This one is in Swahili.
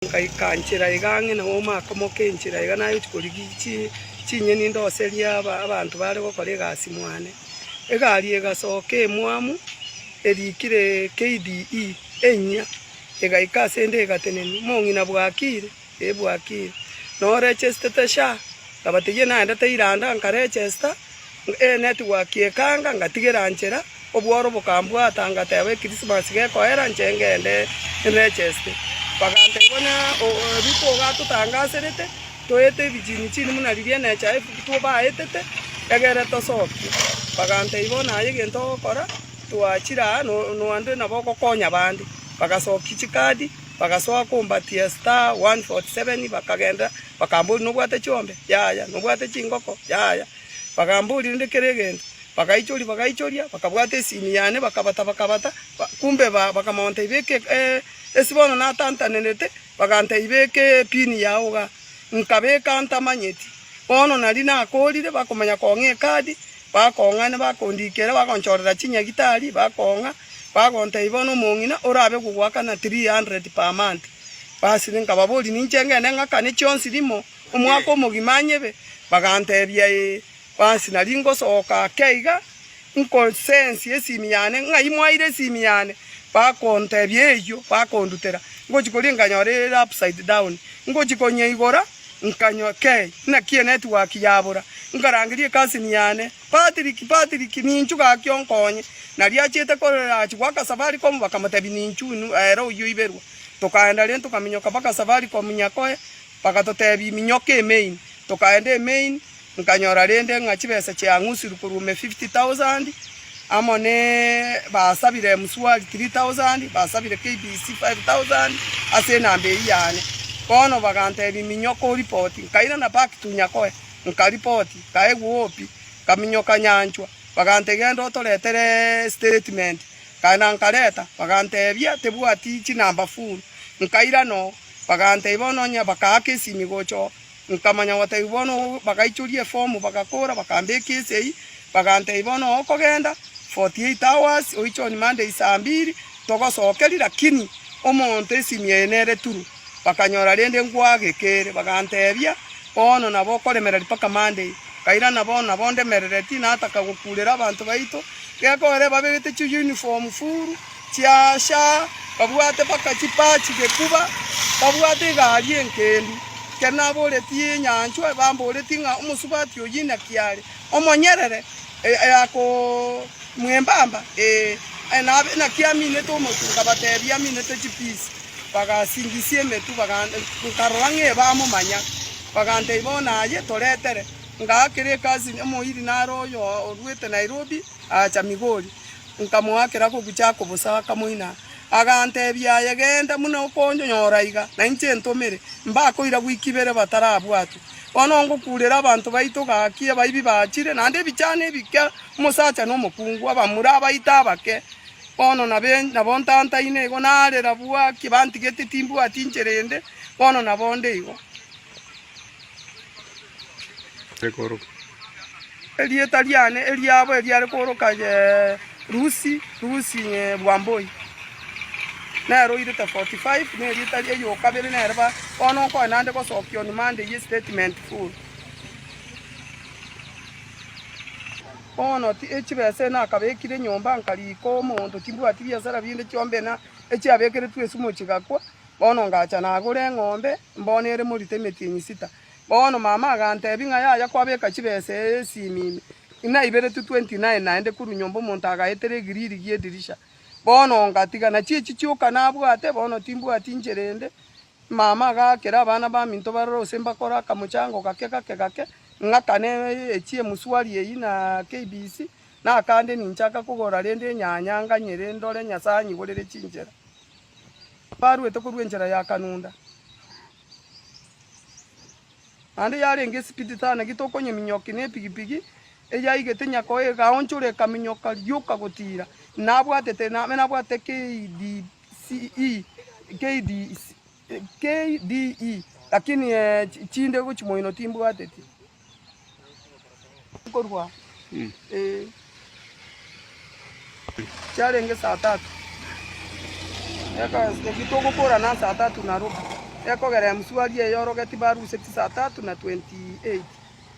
Kanchira igange na woma komoke nchira igana yukurigi chinye nindo seria abantu bari gukora igasi mwane egari egasoke mwamu erikire KDE enya egaika sende gateneni mongina bwakire ebwakire no register tasha kabatige na ndata iranda nkarechesta network ekanga ngatigera nchera obworo bukambwa atanga tawe Christmas geko era nchengende register bagante bona biko gato tangaserete toete bijini chini munaririe na chai futu ba etete egere to soki bagante ibona ayegento kora tuachira no ande na boko konya bandi bagasoki chikadi bagasoa kombatia star 147 bakagenda bakambuli no bwate chombe yaya no bwate chingoko yaya bagambuli ndekeregenda bagaichoria bakabwate simiyane bakabata kumbe bakamonte ibeke esibono na tanta nenete bagante ibeke pini yaoga nkabeka antamanyeti ono nali na akolire bakomanya konge kadi bakongane bakondikera bakonchorera chinya gitari bakonga bagonte ibono mongina orabe kugwaka na 300 per month basi nkababoli ninchengene ngakane chonsi limo umwako mugimanyebe bagante bya basi nalingo soka keiga nkonsensi esimiyane ngaimwaire simiyane bakonte byeyo bakondutera ngochikolinga nyore upside down ngochikonye igora nkanyo kei na kie network yabura ngarangirie kasini yane Patrick ninchuka kyonkonye nali achete korera chwaka safari kom bakamatabi ninchunu era uyu iberwa tokaenda lento kaminyoka baka safari kom nyakoe bakatotebi minyoke main tokaende main nkanyora lende ngachibesa changusiru kurume 50,000 amone basabire mswali 3,000 basabire KBC 5,000 asena mbe yane kono bagante biminyoko report kaina na back tunyakoe nka report kaegu opi kaminyoka nyanchwa bagante gendo toletere statement kana nkaleta bagante bya tebwati chi number phone nkaira no bagante ibono nya bakake simigocho nkamanya wate ibono bagaichurie form bagakora bakambe kese bagante ibono okogenda 48 hours oichoni Monday saa 2 togosokeri lakini omonte esimyenere turu bakanyora lende ngwage kere bagantebia ono nabo kolemerera paka Monday kaira nabo ndemerere tina atakagukurera abantu baito gekore babete chu uniform furu chiasha babwate paka chipachi gekuba babwate gari enkendu kena bole tie nyanchwe bambole tinga umusubati oyina kiale omonyerere ako mwembamba na kiamine to motunga batebia mine te chipisi bagasingisie metu bagarange bamo manya bagante ibona ye toletere ngakire kazi moiri naroyo orwete Nairobi acha Migori nkamwakira ko guchako busa kamuina agante bya yagenda muno konjo nyoraiga na inche ntomere mbako ira gwikibere batarabwatu onongo kurera abantu baito gakie baibi bachire nande bichane bikya musacha no mukungu abamura baita bake ono nabontanta ine go nare rabua kibantigete timbu atincherende ono nabonde igo rekoro eli italiane eli abo eli rekoro kaje rusi bwamboi na roide ta 45 ne eli italia yo kabele na reba ono ko nande ko sokyo ni mande ye statement full ono ti echibese na kabekire nyomba nkali ko mondo timbu atibia sara binde chombe na echi abekere twesu mochigakwa ono ngacha na gore ngombe mbonere muri temetinyi sita ono mama agante binga ya kwabeka chibese simimi ina ibere tu 29 naende kuru nyombo montaga etere giriri gie dirisha bono ngatiga na chichi chuka nabwate bono timbu atincherende mama gakera bana ba minto baro semba kora kamuchango kake ngakane echie muswali eyi na KBC na kande ninchaka kugora lende nyanyanga nyerendole nyasanyi golere chinjera baru etokurwenjera ya kanunda ande yare nge speed tana gitokonye minyoki ne pigipigi eya igete nyako e gaonchure kaminyoka yuka gutira nabwatete nabwate KDE lakini chinde guchimoino timbu ateti korwa chare nge saa 3 eka kitoko kora na saa 3 naruka ekogera mswari eyo rogeti baruseti saa 3 na 28